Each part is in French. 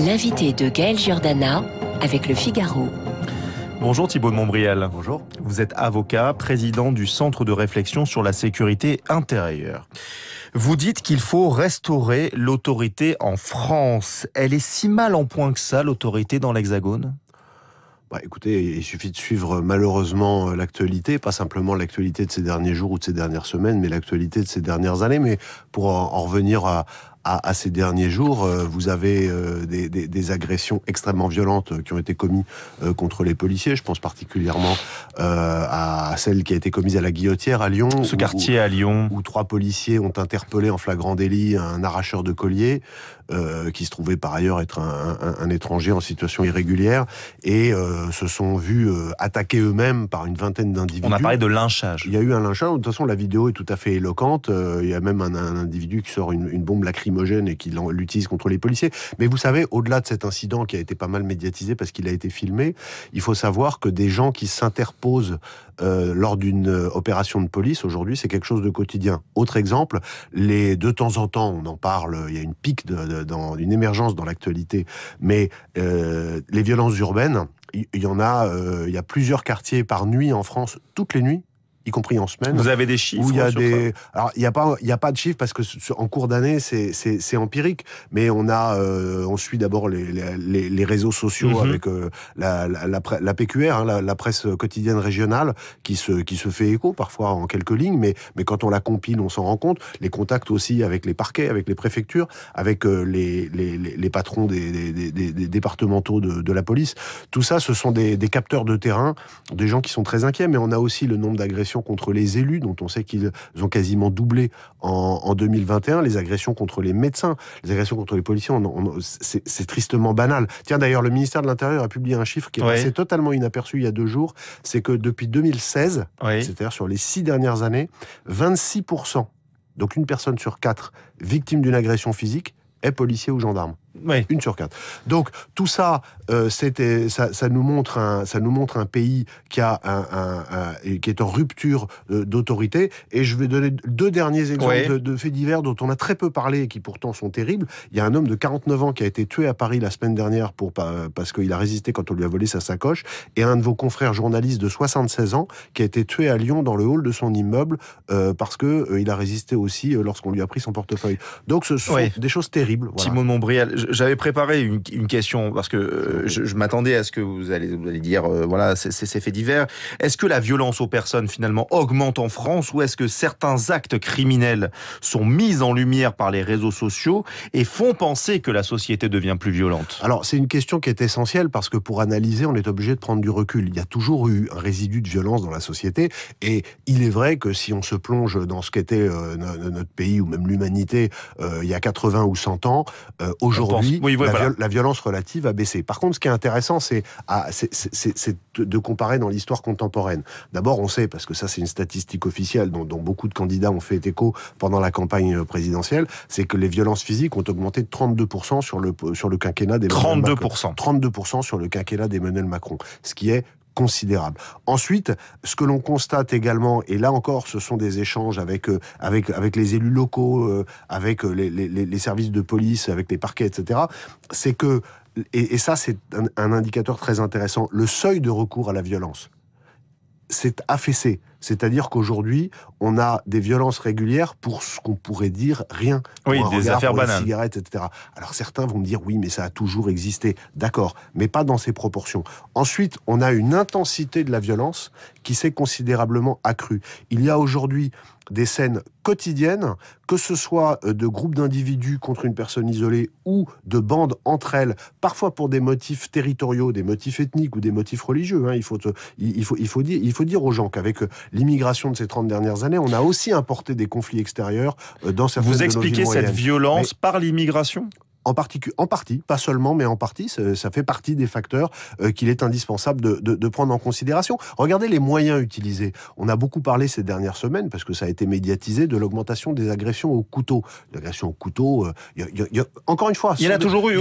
L'invité de Gaël Giordana avec Le Figaro. Bonjour Thibaut de Montbrial. Bonjour. Vous êtes avocat, président du Centre de réflexion sur la sécurité intérieure. Vous dites qu'il faut restaurer l'autorité en France. Elle est si mal en point que ça, l'autorité dans l'Hexagone ? Écoutez, il suffit de suivre malheureusement l'actualité, pas simplement l'actualité de ces derniers jours ou de ces dernières semaines, mais l'actualité de ces dernières années. Mais pour en revenir à ces derniers jours, vous avez des agressions extrêmement violentes qui ont été commises contre les policiers. Je pense particulièrement à celle qui a été commise à la Guillotière à Lyon. Ce quartier à Lyon. Où 3 policiers ont interpellé en flagrant délit un arracheur de collier qui se trouvait par ailleurs être un étranger en situation irrégulière et se sont vus attaquer eux-mêmes par une vingtaine d'individus. On a parlé de lynchage. Il y a eu un lynchage. De toute façon, la vidéo est tout à fait éloquente. Il y a même un individu qui sort une bombe lacrymogène et qui l'utilise contre les policiers. Mais vous savez, au-delà de cet incident qui a été pas mal médiatisé parce qu'il a été filmé, il faut savoir que des gens qui s'interposent lors d'une opération de police, aujourd'hui, c'est quelque chose de quotidien. Autre exemple, de temps en temps, on en parle, il y a une pique une émergence dans l'actualité, mais les violences urbaines, il y a plusieurs quartiers par nuit en France, toutes les nuits, y compris en semaine. Vous avez des chiffres sur ça ? Alors, il y a pas de chiffres parce que en cours d'année, c'est empirique. Mais on suit d'abord les réseaux sociaux avec la PQR, la presse quotidienne régionale, qui se fait écho parfois en quelques lignes. Mais quand on la compile, on s'en rend compte. Les contacts aussi avec les parquets, avec les préfectures, avec les patrons des départementaux de la police. Tout ça, ce sont des capteurs de terrain, des gens qui sont très inquiets. Mais on a aussi le nombre d'agressions contre les élus, dont on sait qu'ils ont quasiment doublé en 2021, les agressions contre les médecins, les agressions contre les policiers, c'est tristement banal. Tiens, d'ailleurs, le ministère de l'Intérieur a publié un chiffre qui est passé totalement inaperçu il y a 2 jours, c'est que depuis 2016, c'est-à-dire sur les 6 dernières années, 26%, donc 1 personne sur 4 victime d'une agression physique, est policier ou gendarme. 1 sur 4. Donc tout ça, ça nous montre un pays qui est en rupture d'autorité. Et je vais donner 2 derniers exemples de faits divers dont on a très peu parlé et qui pourtant sont terribles. Il y a un homme de 49 ans qui a été tué à Paris la semaine dernière parce qu'il a résisté quand on lui a volé sa sacoche, et un de vos confrères journalistes de 76 ans qui a été tué à Lyon dans le hall de son immeuble parce que il a résisté aussi lorsqu'on lui a pris son portefeuille. Donc ce sont des choses terribles. Voilà. Thibaut de Montbrial, j'avais préparé une question parce que je m'attendais à ce que vous allez dire c'est faits divers. Est-ce que la violence aux personnes finalement augmente en France, ou est-ce que certains actes criminels sont mis en lumière par les réseaux sociaux et font penser que la société devient plus violente ? Alors c'est une question qui est essentielle parce que pour analyser, on est obligé de prendre du recul. Il y a toujours eu un résidu de violence dans la société, et il est vrai que si on se plonge dans ce qu'était notre pays ou même l'humanité il y a 80 ou 100 ans, aujourd'hui la violence relative a baissé. Par contre, ce qui est intéressant, c'est de comparer dans l'histoire contemporaine. D'abord, on sait, parce que ça c'est une statistique officielle dont beaucoup de candidats ont fait écho pendant la campagne présidentielle, c'est que les violences physiques ont augmenté de 32% sur le quinquennat d'Emmanuel Macron. 32% sur le quinquennat d'Emmanuel Macron, ce qui est considérable. Ensuite, ce que l'on constate également, et là encore, ce sont des échanges avec les élus locaux, avec les services de police, avec les parquets, etc., c'est que, et ça c'est un indicateur très intéressant, le seuil de recours à la violence s'est affaissé. C'est-à-dire qu'aujourd'hui, on a des violences régulières pour ce qu'on pourrait dire rien. Des affaires banales. Les cigarettes, etc. Alors certains vont me dire, oui, mais ça a toujours existé. D'accord, mais pas dans ces proportions. Ensuite, on a une intensité de la violence qui s'est considérablement accrue. Il y a aujourd'hui des scènes quotidiennes, que ce soit de groupes d'individus contre une personne isolée ou de bandes entre elles, parfois pour des motifs territoriaux, des motifs ethniques ou des motifs religieux. Il faut dire aux gens qu'avec l'immigration de ces 30 dernières années, on a aussi importé des conflits extérieurs dans certaines de nos villes moyennes. Vous expliquez cette violence par l'immigration ? En partie, pas seulement, mais en partie, ça fait partie des facteurs qu'il est indispensable de prendre en considération. Regardez les moyens utilisés. On a beaucoup parlé ces dernières semaines, parce que ça a été médiatisé, de l'augmentation des agressions au couteau. L'agression au couteau, encore une fois... Il y en a toujours eu,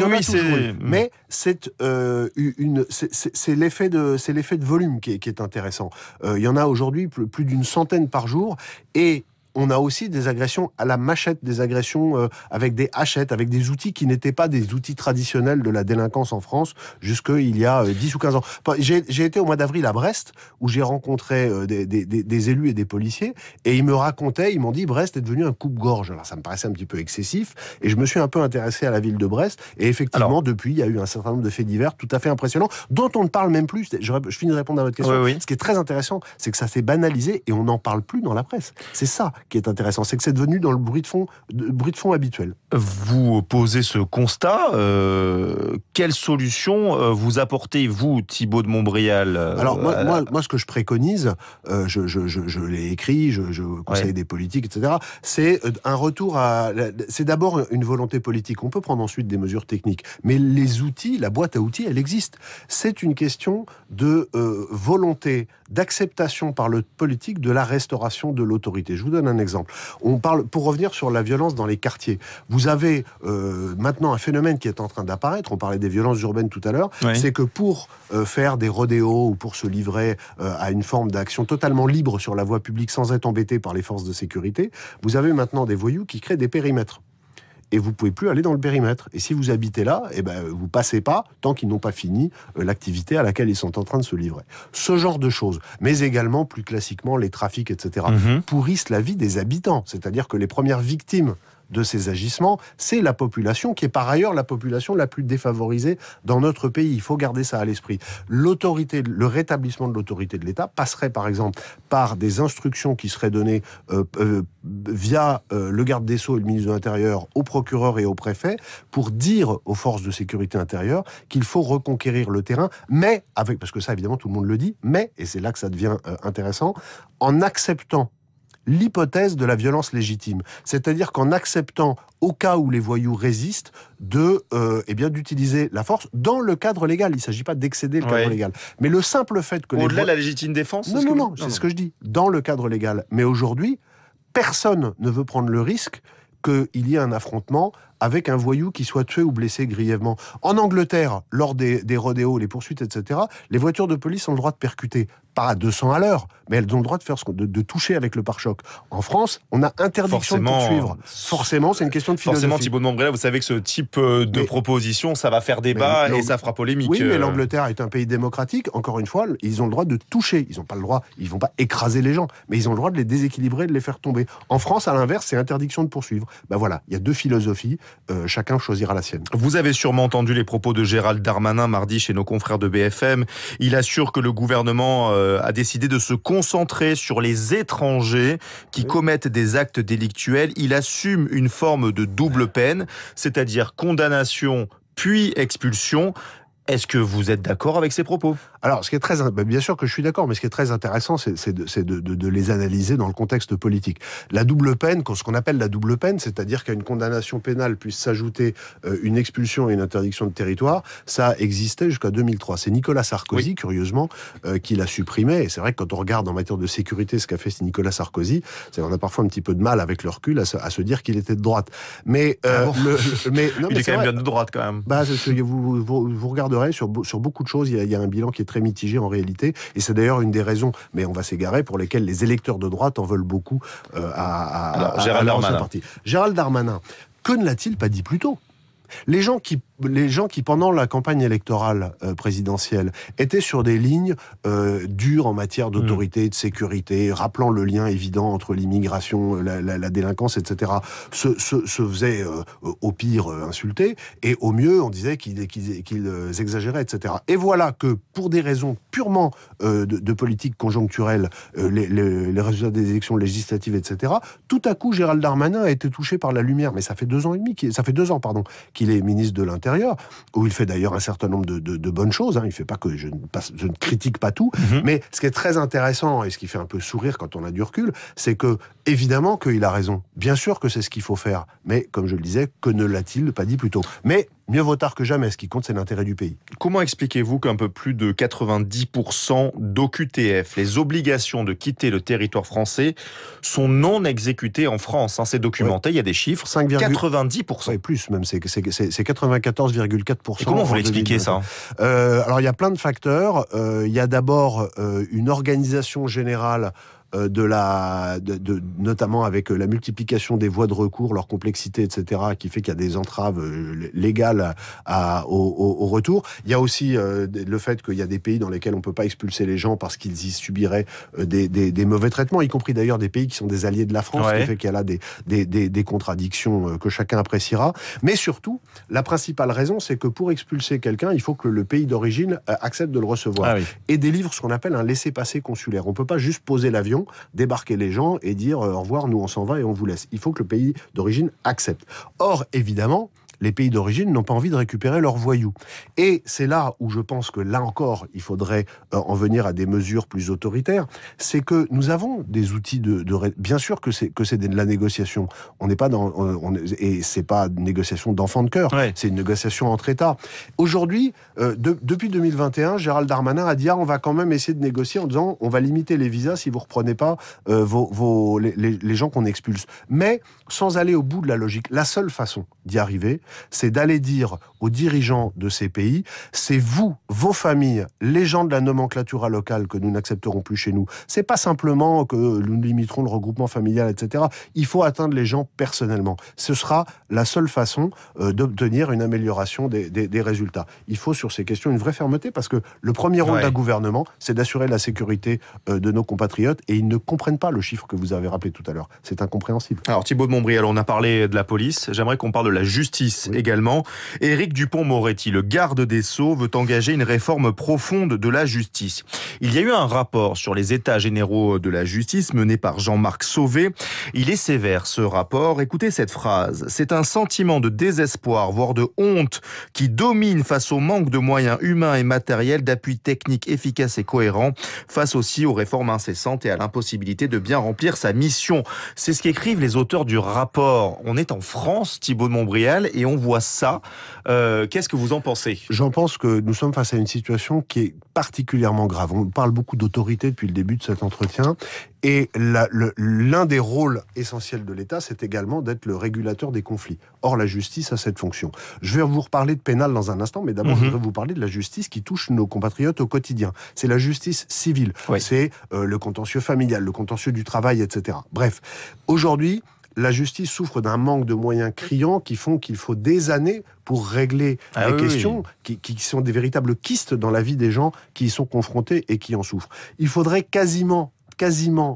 mais c'est l'effet de volume qui est intéressant. Il y en a aujourd'hui plus d'une centaine par jour, et on a aussi des agressions à la machette, des agressions avec des hachettes, avec des outils qui n'étaient pas des outils traditionnels de la délinquance en France jusqu'il y a 10 ou 15 ans. J'ai été au mois d'avril à Brest, où j'ai rencontré des élus et des policiers, et ils m'ont dit Brest est devenu un coupe-gorge. Alors ça me paraissait un petit peu excessif, et je me suis un peu intéressé à la ville de Brest, et effectivement, depuis, il y a eu un certain nombre de faits divers tout à fait impressionnants, dont on ne parle même plus. Je finis de répondre à votre question. Oui. Ce qui est très intéressant, c'est que ça s'est banalisé, et on n'en parle plus dans la presse. C'est ça qui est intéressant, c'est que c'est devenu dans le bruit de fond habituel. Vous posez ce constat. Quelle solution vous apportez, vous, Thibault de Montbrial? Alors moi, ce que je préconise, je l'ai écrit, je conseille des politiques, etc. C'est un retour c'est d'abord une volonté politique. On peut prendre ensuite des mesures techniques, mais les outils, la boîte à outils, elle existe. C'est une question de volonté, d'acceptation par le politique de la restauration de l'autorité. Je vous donne un exemple. On parle, pour revenir sur la violence dans les quartiers, vous avez maintenant un phénomène qui est en train d'apparaître. On parlait des violences urbaines tout à l'heure. C'est que pour faire des rodéos ou pour se livrer à une forme d'action totalement libre sur la voie publique sans être embêté par les forces de sécurité, vous avez maintenant des voyous qui créent des périmètres. Et vous pouvez plus aller dans le périmètre. Et si vous habitez là, vous passez pas tant qu'ils n'ont pas fini l'activité à laquelle ils sont en train de se livrer. Ce genre de choses, mais également plus classiquement les trafics, etc., pourrissent la vie des habitants. C'est-à-dire que les premières victimes de ces agissements, c'est la population qui est par ailleurs la population la plus défavorisée dans notre pays. Il faut garder ça à l'esprit. L'autorité, le rétablissement de l'autorité de l'État passerait par exemple par des instructions qui seraient données via le garde des Sceaux et le ministre de l'Intérieur au procureur et au préfet pour dire aux forces de sécurité intérieure qu'il faut reconquérir le terrain, mais parce que ça évidemment tout le monde le dit, mais, et c'est là que ça devient intéressant, en acceptant l'hypothèse de la violence légitime. C'est-à-dire qu'en acceptant, au cas où les voyous résistent, d'utiliser la force dans le cadre légal. Il ne s'agit pas d'excéder le cadre légal. Mais le simple fait que... Au-delà de la légitime défense? Non, c'est ce que je dis. Dans le cadre légal. Mais aujourd'hui, personne ne veut prendre le risque qu'il y ait un affrontement avec un voyou qui soit tué ou blessé grièvement. En Angleterre, lors des rodéos, les poursuites, etc., les voitures de police ont le droit de percuter. Pas à 200 à l'heure, mais elles ont le droit de toucher avec le pare-choc. En France, on a interdiction de poursuivre. Forcément, c'est une question de philosophie. Forcément, Thibault de Montbrial, vous savez que ce type de proposition, ça va faire débat et ça fera polémique. Oui, mais l'Angleterre est un pays démocratique. Encore une fois, ils ont le droit de toucher. Ils n'ont pas le droit, ils vont pas écraser les gens, mais ils ont le droit de les déséquilibrer, de les faire tomber. En France, à l'inverse, c'est interdiction de poursuivre. Voilà, il y a deux philosophies. Chacun choisira la sienne. Vous avez sûrement entendu les propos de Gérald Darmanin mardi chez nos confrères de BFM. Il assure que le gouvernement a décidé de se concentrer sur les étrangers qui commettent des actes délictuels. Il assume une forme de double peine, c'est-à-dire condamnation puis expulsion. Est-ce que vous êtes d'accord avec ces propos ? Alors, ce qui est bien sûr que je suis d'accord, mais ce qui est très intéressant, c'est de les analyser dans le contexte politique. La double peine, ce qu'on appelle la double peine, c'est-à-dire qu'à une condamnation pénale puisse s'ajouter une expulsion et une interdiction de territoire, ça existait jusqu'à 2003. C'est Nicolas Sarkozy, curieusement, qui l'a supprimé. Et c'est vrai que quand on regarde en matière de sécurité ce qu'a fait Nicolas Sarkozy, on a parfois un petit peu de mal avec le recul à se dire qu'il était de droite. Mais, il est quand même bien de droite, quand même. Vous regarderez sur beaucoup de choses, il y a un bilan qui est très mitigé en réalité, et c'est d'ailleurs une des raisons, mais on va s'égarer, pour lesquelles les électeurs de droite en veulent beaucoup à l'ancien parti. Gérald Darmanin, que ne l'a-t-il pas dit plus tôt ? Les gens qui, pendant la campagne électorale présidentielle, étaient sur des lignes dures en matière d'autorité, de sécurité, rappelant le lien évident entre l'immigration, la délinquance, etc., se faisaient au pire insulter, et au mieux, on disait qu'ils exagéraient, etc. Et voilà que, pour des raisons purement de politique conjoncturelle, les résultats des élections législatives, etc., tout à coup, Gérald Darmanin a été touché par la lumière. Mais ça fait 2 ans qu'il est ministre de l'Intérieur, où il fait d'ailleurs un certain nombre de bonnes choses. Il ne fait pas que je ne critique pas tout, mais ce qui est très intéressant et ce qui fait un peu sourire quand on a du recul, c'est que évidemment qu'il a raison. Bien sûr que c'est ce qu'il faut faire, mais comme je le disais, que ne l'a-t-il pas dit plus tôt ? Mais mieux vaut tard que jamais. Ce qui compte, c'est l'intérêt du pays. Comment expliquez-vous qu'un peu plus de 90% d'OQTF, les obligations de quitter le territoire français, sont non exécutées en France ? C'est documenté, il y a des chiffres. 90%. Et plus même, c'est 94,4%. Et comment vous l'expliquez ça ? Alors il y a plein de facteurs. Il y a d'abord une organisation générale notamment avec la multiplication des voies de recours, leur complexité, etc., qui fait qu'il y a des entraves légales au retour. Il y a aussi le fait qu'il y a des pays dans lesquels on ne peut pas expulser les gens parce qu'ils y subiraient des mauvais traitements, y compris d'ailleurs des pays qui sont des alliés de la France, qui fait qu'il y a là des contradictions que chacun appréciera. Mais surtout, la principale raison, c'est que pour expulser quelqu'un, il faut que le pays d'origine accepte de le recevoir et délivre ce qu'on appelle un laissez-passer consulaire. On ne peut pas juste poser l'avion, débarquer les gens et dire au revoir, nous on s'en va et on vous laisse. Il faut que le pays d'origine accepte. Or, évidemment, les pays d'origine n'ont pas envie de récupérer leurs voyous. Et c'est là où je pense que, là encore, il faudrait en venir à des mesures plus autoritaires. C'est que nous avons des outils bien sûr que c'est de la négociation. On n'est pas et c'est pas une négociation d'enfant de cœur. C'est une négociation entre États. Aujourd'hui, depuis 2021, Gérald Darmanin a dit on va quand même essayer de négocier en disant on va limiter les visas si vous reprenez pas les gens qu'on expulse. Mais sans aller au bout de la logique. La seule façon d'y arriver, c'est d'aller dire aux dirigeants de ces pays, c'est vous, vos familles, les gens de la nomenclature locale que nous n'accepterons plus chez nous. C'est pas simplement que nous limiterons le regroupement familial, etc. Il faut atteindre les gens personnellement. Ce sera la seule façon d'obtenir une amélioration des résultats. Il faut sur ces questions une vraie fermeté parce que le premier rôle d'un gouvernement, c'est d'assurer la sécurité de nos compatriotes et ils ne comprennent pas le chiffre que vous avez rappelé tout à l'heure. C'est incompréhensible. Alors Thibault de Montbrial, on a parlé de la police. J'aimerais qu'on parle de la justice également. Éric Dupond-Moretti, le garde des Sceaux, veut engager une réforme profonde de la justice. Il y a eu un rapport sur les états généraux de la justice mené par Jean-Marc Sauvé. Il est sévère, ce rapport. Écoutez cette phrase. C'est un sentiment de désespoir, voire de honte, qui domine face au manque de moyens humains et matériels, d'appui technique efficace et cohérent, face aussi aux réformes incessantes et à l'impossibilité de bien remplir sa mission. C'est ce qu'écrivent les auteurs du rapport. On est en France, Thibault de Montbrial, et on voit ça. Qu'est-ce que vous en pensez ? J'en pense que nous sommes face à une situation qui est particulièrement grave. On parle beaucoup d'autorité depuis le début de cet entretien. Et l'un des rôles essentiels de l'État, c'est également d'être le régulateur des conflits. Or, la justice a cette fonction. Je vais vous reparler de pénal dans un instant, mais d'abord, je voudrais vous parler de la justice qui touche nos compatriotes au quotidien. C'est la justice civile. C'est le contentieux familial, le contentieux du travail, etc. Bref, aujourd'hui, la justice souffre d'un manque de moyens criants qui font qu'il faut des années pour régler les questions qui sont des véritables kystes dans la vie des gens qui y sont confrontés et qui en souffrent. Il faudrait quasiment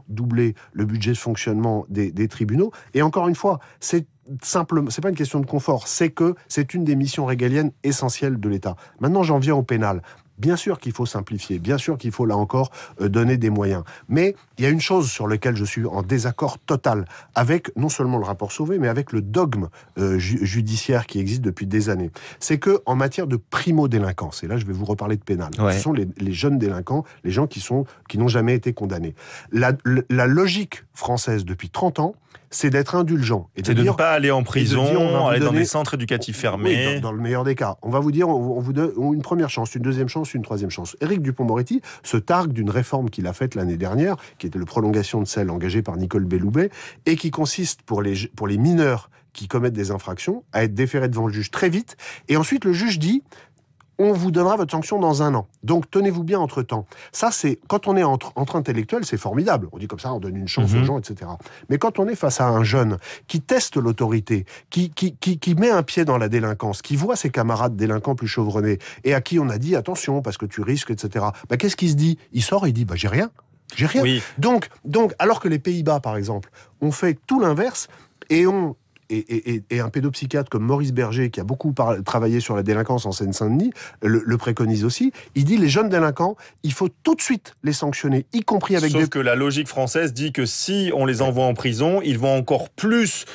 doubler le budget de fonctionnement des tribunaux. Et encore une fois, c'est pas une question de confort, c'est que c'est une des missions régaliennes essentielles de l'État. Maintenant, j'en viens au pénal. Bien sûr qu'il faut simplifier, bien sûr qu'il faut là encore donner des moyens. Mais il y a une chose sur laquelle je suis en désaccord total avec non seulement le rapport Sauvé, mais avec le dogme judiciaire qui existe depuis des années. C'est que en matière de primo-délinquance, et là je vais vous reparler de pénal, ce sont les jeunes délinquants, les gens qui n'ont jamais été condamnés. La logique française depuis 30 ans, c'est d'être indulgent. C'est de ne pas aller en prison, aller dans des centres éducatifs fermés. Oui, dans le meilleur des cas. On va vous dire, on vous donne une première chance, une deuxième chance, une troisième chance. Éric Dupond-Moretti se targue d'une réforme qu'il a faite l'année dernière, qui était la prolongation de celle engagée par Nicole Belloubet, et qui consiste pour les mineurs qui commettent des infractions à être déférés devant le juge très vite. Et ensuite, le juge dit... on vous donnera votre sanction dans 1 an. Donc, tenez-vous bien entre-temps. Ça, c'est, quand on est entre intellectuels, c'est formidable. On dit comme ça, on donne une chance aux gens, etc. Mais quand on est face à un jeune qui teste l'autorité, qui met un pied dans la délinquance, qui voit ses camarades délinquants plus chevronnés, et à qui on a dit, attention, parce que tu risques, etc. Qu'est-ce qu'il se dit ? Il sort et il dit, j'ai rien. J'ai rien. Oui. Donc, alors que les Pays-Bas, par exemple, ont fait tout l'inverse, et ont... Et un pédopsychiatre comme Maurice Berger, qui a beaucoup travaillé sur la délinquance en Seine-Saint-Denis, le préconise aussi. Il dit les jeunes délinquants, il faut tout de suite les sanctionner, y compris avec Sauf que la logique française dit que si on les envoie en prison, ils vont encore plus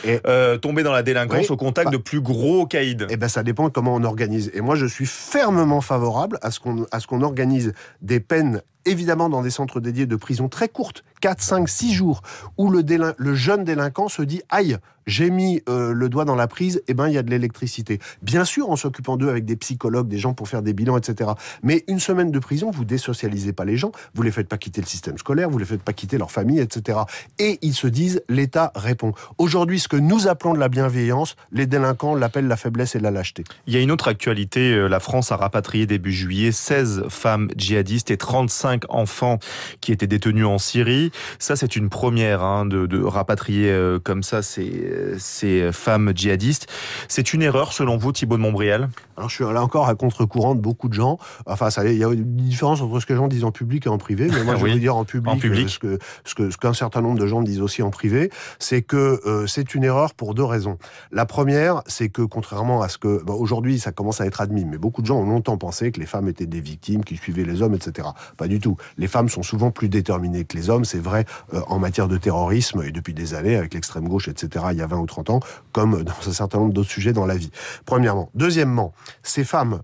tomber dans la délinquance au contact de plus gros caïds. Eh ben, ça dépend de comment on organise. Et moi, je suis fermement favorable à ce qu'on organise des peines, évidemment dans des centres dédiés de prison très courtes, 4, 5, 6 jours, où le jeune délinquant se dit « Aïe, j'ai mis le doigt dans la prise, il y a de l'électricité ». Bien sûr, en s'occupant d'eux avec des psychologues, des gens pour faire des bilans, etc. Mais une semaine de prison, vous désocialisez pas les gens, vous les faites pas quitter le système scolaire, vous les faites pas quitter leur famille, etc. Et ils se disent « L'État répond ». Aujourd'hui, ce que nous appelons de la bienveillance, les délinquants l'appellent la faiblesse et la lâcheté. Il y a une autre actualité, la France a rapatrié début juillet 16 femmes djihadistes et 35 25 enfants qui étaient détenus en Syrie. Ça, c'est une première de rapatrier comme ça ces femmes djihadistes. C'est une erreur selon vous, Thibault de Montbrial? Alors je suis là encore à contre-courant de beaucoup de gens. Enfin, il y a une différence entre ce que les gens disent en public et en privé. Mais moi, je vais vous dire en public. Ce qu'un certain nombre de gens disent aussi en privé, c'est que c'est une erreur pour deux raisons. La première, c'est que contrairement à ce que aujourd'hui, ça commence à être admis, mais beaucoup de gens ont longtemps pensé que les femmes étaient des victimes, qui suivaient les hommes, etc. Pas du tout. Les femmes sont souvent plus déterminées que les hommes. C'est vrai en matière de terrorisme et depuis des années avec l'extrême gauche, etc. Il y a 20 ou 30 ans, comme dans un certain nombre d'autres sujets dans la vie. Premièrement. Deuxièmement, ces femmes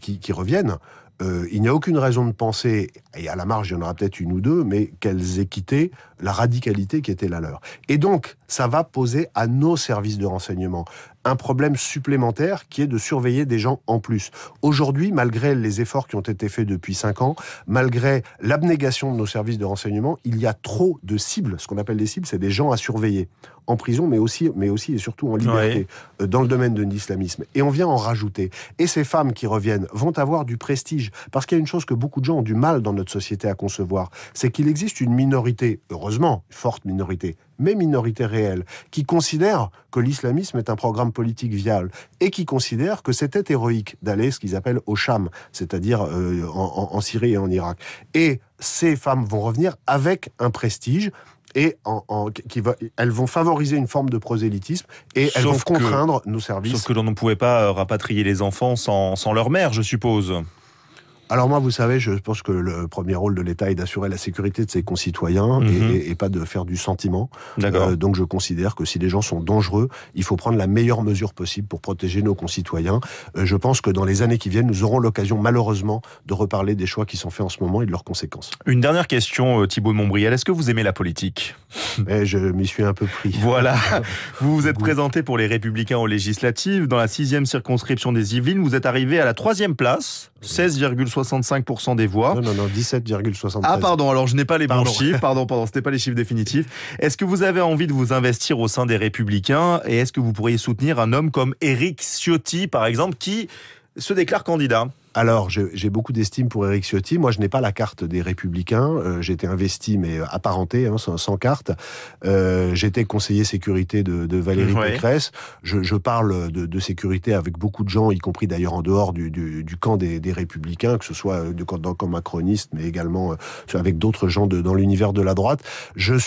qui reviennent, il n'y a aucune raison de penser, et à la marge il y en aura peut-être une ou deux, mais qu'elles aient quitté la radicalité qui était la leur. Et donc, ça va poser à nos services de renseignement un problème supplémentaire qui est de surveiller des gens en plus. Aujourd'hui, malgré les efforts qui ont été faits depuis 5 ans, malgré l'abnégation de nos services de renseignement, il y a trop de cibles. Ce qu'on appelle des cibles, c'est des gens à surveiller en prison, mais aussi et surtout en liberté, dans le domaine de l'islamisme. Et on vient en rajouter. Et ces femmes qui reviennent vont avoir du prestige. Parce qu'il y a une chose que beaucoup de gens ont du mal dans notre société à concevoir, c'est qu'il existe une minorité, heureusement, forte minorité, mais minorité réelle, qui considère que l'islamisme est un programme politique viable et qui considère que c'était héroïque d'aller ce qu'ils appellent au Cham, c'est-à-dire en Syrie et en Irak. Et ces femmes vont revenir avec un prestige et elles vont favoriser une forme de prosélytisme et elles vont contraindre nos services. Sauf que l'on ne pouvait pas rapatrier les enfants sans leur mère, je suppose. Alors moi, vous savez, je pense que le premier rôle de l'État est d'assurer la sécurité de ses concitoyens et pas de faire du sentiment. Donc je considère que si les gens sont dangereux, il faut prendre la meilleure mesure possible pour protéger nos concitoyens. Je pense que dans les années qui viennent, nous aurons l'occasion malheureusement de reparler des choix qui sont faits en ce moment et de leurs conséquences. Une dernière question, Thibault de Montbrial. Est-ce que vous aimez la politique? Je m'y suis un peu pris. Voilà. Vous vous êtes présenté pour les Républicains aux législatives. Dans la 6e circonscription des Yvelines, vous êtes arrivé à la 3e place, 16,65% des voix. Non, 17,73. Ah pardon, alors je n'ai pas les bons chiffres. Pardon, c'était pas les chiffres définitifs. Est-ce que vous avez envie de vous investir au sein des Républicains et est-ce que vous pourriez soutenir un homme comme Éric Ciotti, par exemple, qui se déclare candidat? Alors, j'ai beaucoup d'estime pour Éric Ciotti. Moi, je n'ai pas la carte des Républicains. J'étais investi, mais apparenté, sans carte. J'étais conseiller sécurité de Valérie Pécresse. Je parle de sécurité avec beaucoup de gens, y compris d'ailleurs en dehors du camp des Républicains, que ce soit dans le camp macroniste, mais également avec d'autres gens dans l'univers de la droite. Je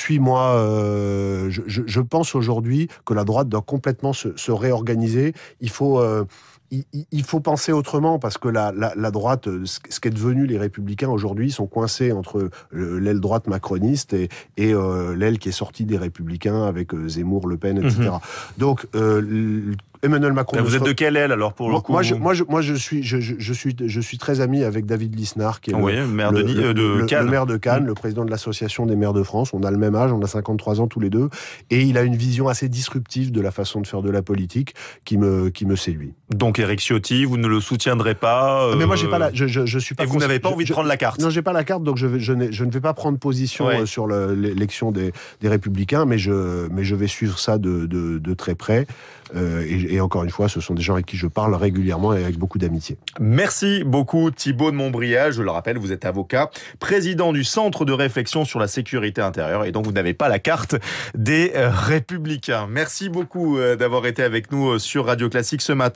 pense aujourd'hui que la droite doit complètement se réorganiser. Il faut penser autrement parce que la droite, ce qu'est devenu les Républicains aujourd'hui, sont coincés entre l'aile droite macroniste et l'aile qui est sortie des Républicains avec Zemmour, Le Pen, etc. Donc Emmanuel Macron. Vous êtes de quelle aile alors pour le coup? Moi, je suis très ami avec David Lisnard, qui est le maire de Cannes. Le maire de Cannes, le président de l'association des maires de France. On a le même âge, on a 53 ans tous les deux, et il a une vision assez disruptive de la façon de faire de la politique qui me séduit. Donc Éric Ciotti, vous ne le soutiendrez pas Mais moi, j'ai pas je suis pas. Et vous n'avez pas envie de prendre la carte? Non, j'ai pas la carte, donc je ne vais pas prendre position sur l'élection des Républicains, mais je vais suivre ça de très près. Et encore une fois, ce sont des gens avec qui je parle régulièrement et avec beaucoup d'amitié. Merci beaucoup Thibault de Montbrial. Je le rappelle, vous êtes avocat, président du Centre de réflexion sur la sécurité intérieure et donc vous n'avez pas la carte des Républicains. Merci beaucoup d'avoir été avec nous sur Radio Classique ce matin.